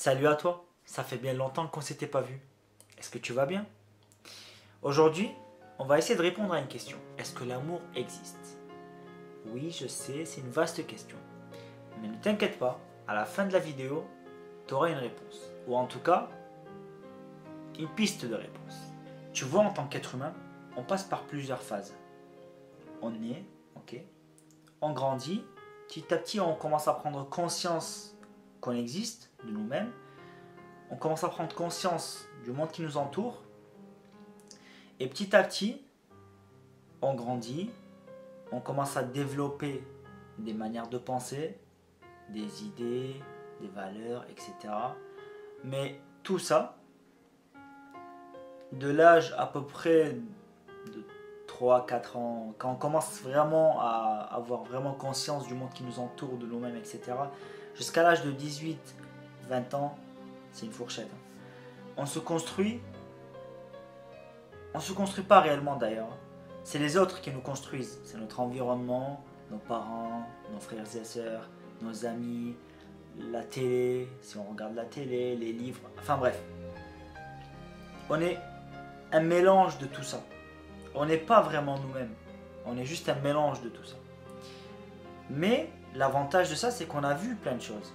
Salut à toi, ça fait bien longtemps qu'on s'était pas vu. Est-ce que tu vas bien? Aujourd'hui, on va essayer de répondre à une question. Est-ce que l'amour existe? Oui, je sais, c'est une vaste question. Mais ne t'inquiète pas, à la fin de la vidéo, tu auras une réponse. Ou en tout cas, une piste de réponse. Tu vois, en tant qu'être humain, on passe par plusieurs phases. On naît, ok. On grandit, petit à petit on commence à prendre conscience qu'on existe, de nous-mêmes. On commence à prendre conscience du monde qui nous entoure. Et petit à petit, on grandit, on commence à développer des manières de penser, des idées, des valeurs, etc. Mais tout ça, de l'âge à peu près de 3 4 ans, quand on commence vraiment à avoir vraiment conscience du monde qui nous entoure, de nous-mêmes, etc., jusqu'à l'âge de 18 20 ans, c'est une fourchette. On se construit pas réellement d'ailleurs. C'est les autres qui nous construisent. C'est notre environnement, nos parents, nos frères et sœurs, nos amis, la télé, si on regarde la télé, les livres, enfin bref. On est un mélange de tout ça. On n'est pas vraiment nous-mêmes. On est juste un mélange de tout ça. Mais l'avantage de ça, c'est qu'on a vu plein de choses.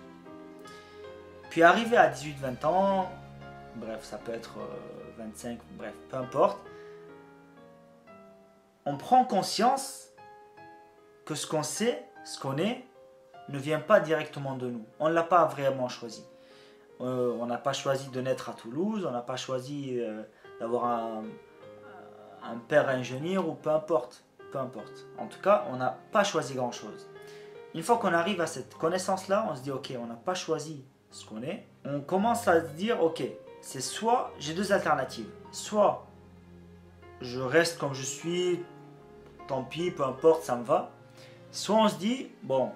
Puis arrivé à 18 20 ans, bref, ça peut être 25, bref, peu importe, on prend conscience que ce qu'on sait, ce qu'on est, ne vient pas directement de nous. On ne l'a pas vraiment choisi. On n'a pas choisi de naître à Toulouse, on n'a pas choisi d'avoir un père ingénieur ou peu importe. Peu importe. En tout cas, on n'a pas choisi grand-chose. Une fois qu'on arrive à cette connaissance-là, on se dit ok, on n'a pas choisi ce qu'on est. On commence à se dire ok, c'est soit, j'ai deux alternatives. Soit je reste comme je suis, tant pis, peu importe, ça me va. Soit on se dit, bon,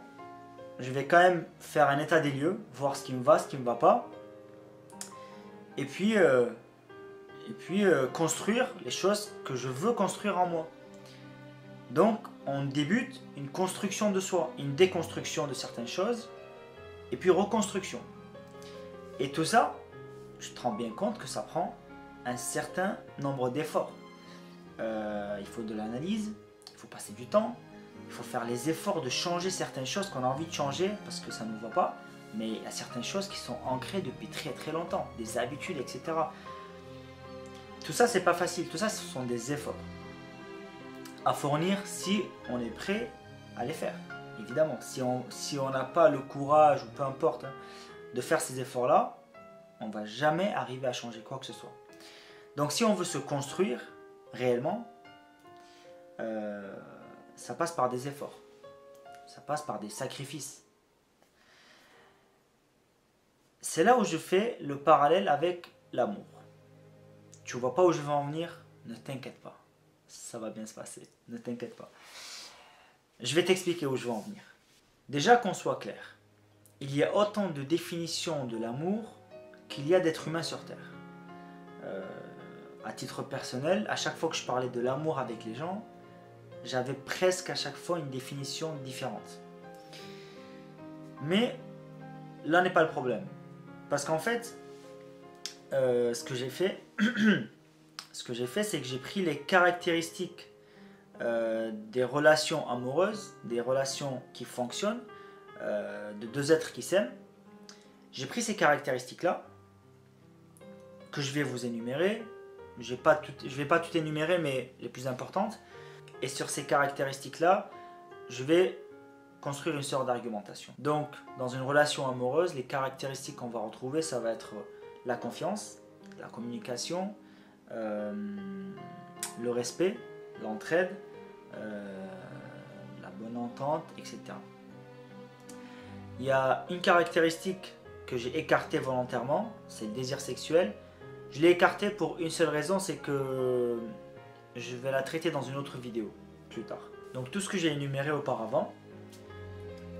je vais quand même faire un état des lieux, voir ce qui me va, ce qui me va pas. Et puis construire les choses que je veux construire en moi. Donc, on débute une construction de soi, une déconstruction de certaines choses, et puis reconstruction. Et tout ça, je te rends bien compte que ça prend un certain nombre d'efforts. Il faut de l'analyse, il faut passer du temps, il faut faire les efforts de changer certaines choses qu'on a envie de changer parce que ça ne nous va pas, mais il y a certaines choses qui sont ancrées depuis très très longtemps, des habitudes, etc. Tout ça, c'est pas facile, tout ça, ce sont des efforts à fournir si on est prêt à les faire. Évidemment, si on n'a pas le courage, ou peu importe, de faire ces efforts-là, on ne va jamais arriver à changer quoi que ce soit. Donc si on veut se construire réellement, ça passe par des efforts, ça passe par des sacrifices. C'est là où je fais le parallèle avec l'amour. Tu vois pas où je veux en venir? Ne t'inquiète pas, ça va bien se passer, ne t'inquiète pas. Je vais t'expliquer où je veux en venir. Déjà qu'on soit clair, il y a autant de définitions de l'amour qu'il y a d'êtres humains sur Terre. À titre personnel, à chaque fois que je parlais de l'amour avec les gens, j'avais presque à chaque fois une définition différente. Mais là n'est pas le problème. Parce qu'en fait, ce que j'ai fait, c'est que j'ai pris les caractéristiques des relations amoureuses, des relations qui fonctionnent, de deux êtres qui s'aiment. J'ai pris ces caractéristiques-là, que je vais vous énumérer. Je vais pas tout énumérer, mais les plus importantes. Et sur ces caractéristiques-là, je vais construire une sorte d'argumentation. Donc, dans une relation amoureuse, les caractéristiques qu'on va retrouver, ça va être la confiance, la communication, le respect, l'entraide, la bonne entente, etc. Il y a une caractéristique que j'ai écartée volontairement, c'est le désir sexuel. Je l'ai écartée pour une seule raison, c'est que je vais la traiter dans une autre vidéo, plus tard. Donc tout ce que j'ai énuméré auparavant,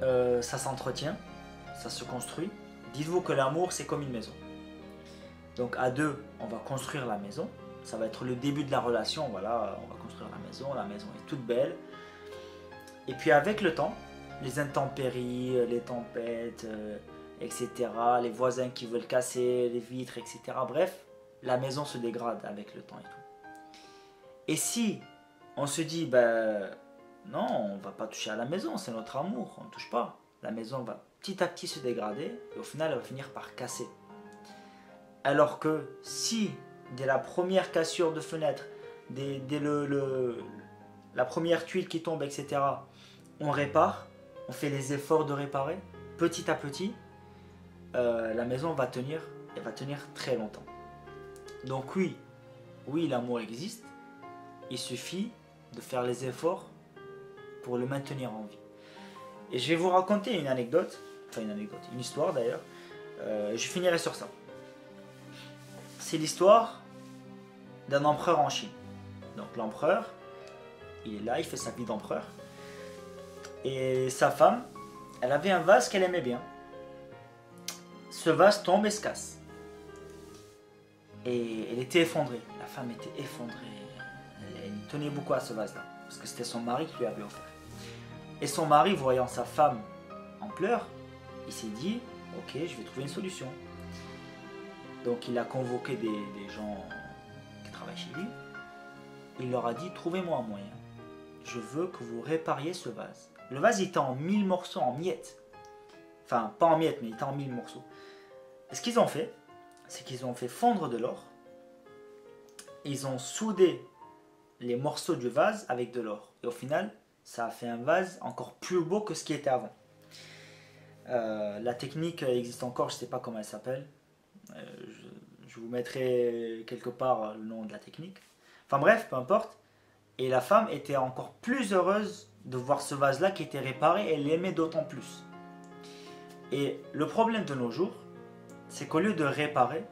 ça s'entretient, ça se construit. Dites-vous que l'amour, c'est comme une maison. Donc à deux, on va construire la maison. Ça va être le début de la relation, voilà, on va construire la maison est toute belle. Et puis avec le temps, les intempéries, les tempêtes, etc. Les voisins qui veulent casser les vitres, etc. Bref, la maison se dégrade avec le temps et tout. Et si on se dit, ben non, on va pas toucher à la maison, c'est notre amour, on ne touche pas. La maison va petit à petit se dégrader et au final elle va finir par casser. Alors que si dès la première cassure de fenêtre, dès la première tuile qui tombe, etc., on répare, on fait les efforts de réparer, petit à petit, la maison va tenir, et va tenir très longtemps. Donc oui, l'amour existe, il suffit de faire les efforts pour le maintenir en vie. Et je vais vous raconter une anecdote, une histoire d'ailleurs, je finirai sur ça. C'est l'histoire d'un empereur en Chine. Donc l'empereur, il est là, il fait sa vie d'empereur. Et sa femme, elle avait un vase qu'elle aimait bien. Ce vase tombe et se casse. Et elle était effondrée. La femme était effondrée. Elle tenait beaucoup à ce vase-là. Parce que c'était son mari qui lui avait offert. Et son mari, voyant sa femme en pleurs, il s'est dit, ok, je vais trouver une solution. Donc il a convoqué des gens qui travaillent chez lui. Il leur a dit, trouvez-moi un moyen. Je veux que vous répariez ce vase. Le vase il était en 1000 morceaux, en miettes. Enfin, pas en miettes, mais il était en 1000 morceaux. Et ce qu'ils ont fait, c'est qu'ils ont fait fondre de l'or. Ils ont soudé les morceaux du vase avec de l'or. Et au final, ça a fait un vase encore plus beau que ce qui était avant. La technique existe encore, je ne sais pas comment elle s'appelle. Je vous mettrai quelque part le nom de la technique. Enfin bref, peu importe. Et la femme était encore plus heureuse de voir ce vase-là qui était réparé. Elle l'aimait d'autant plus. Et le problème de nos jours, c'est qu'au lieu de réparer,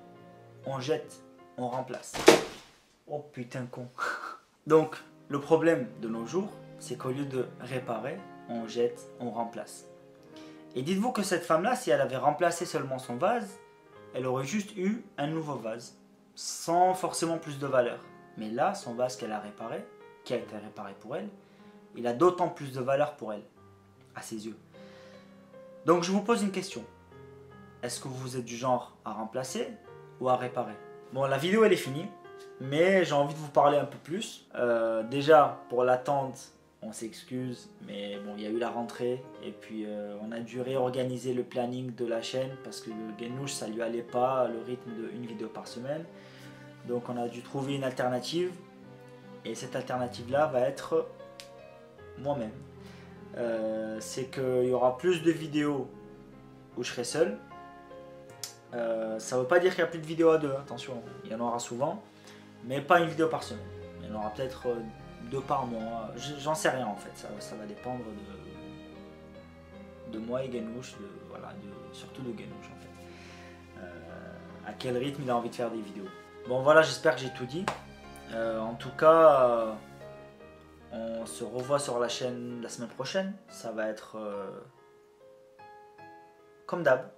on jette, on remplace. Oh putain con. Donc, le problème de nos jours, c'est qu'au lieu de réparer, on jette, on remplace. Et dites-vous que cette femme-là, si elle avait remplacé seulement son vase, elle aurait juste eu un nouveau vase, sans forcément plus de valeur. Mais là, son vase qu'elle a réparé, qui a été réparé pour elle, il a d'autant plus de valeur pour elle, à ses yeux. Donc je vous pose une question. Est-ce que vous êtes du genre à remplacer ou à réparer? Bon, la vidéo elle est finie, mais j'ai envie de vous parler un peu plus. Déjà, pour l'attente, on s'excuse, mais bon, il y a eu la rentrée, et puis on a dû réorganiser le planning de la chaîne, parce que le Guenouche, ça lui allait pas, le rythme d'une vidéo par semaine. Donc on a dû trouver une alternative, et cette alternative-là va être moi-même. C'est qu'il y aura plus de vidéos où je serai seul. Ça ne veut pas dire qu'il n'y a plus de vidéos à deux, attention, il y en aura souvent, mais pas une vidéo par semaine. Il y en aura peut-être 2 par mois, j'en sais rien en fait, ça va dépendre de moi et Guenouche, voilà, surtout de Guenouche en fait. À quel rythme il a envie de faire des vidéos. Bon voilà, j'espère que j'ai tout dit. En tout cas, on se revoit sur la chaîne la semaine prochaine. Ça va être comme d'hab,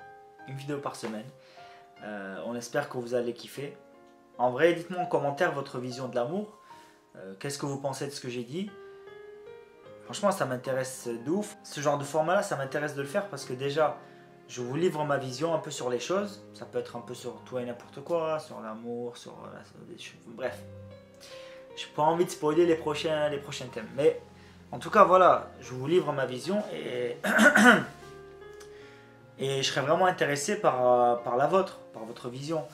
une vidéo par semaine. On espère que vous allez kiffer. En vrai, dites-moi en commentaire votre vision de l'amour. Qu'est-ce que vous pensez de ce que j'ai dit? Franchement, ça m'intéresse de ouf. Ce genre de format-là, ça m'intéresse de le faire parce que déjà, je vous livre ma vision un peu sur les choses. Ça peut être un peu sur tout et n'importe quoi, sur l'amour, sur des choses. Bref, j'ai pas envie de spoiler les prochains thèmes. Mais en tout cas, voilà, je vous livre ma vision et et je serais vraiment intéressé par la vôtre, par votre vision.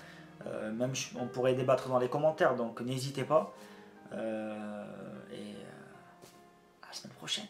Même on pourrait débattre dans les commentaires, donc n'hésitez pas. Et à la semaine prochaine.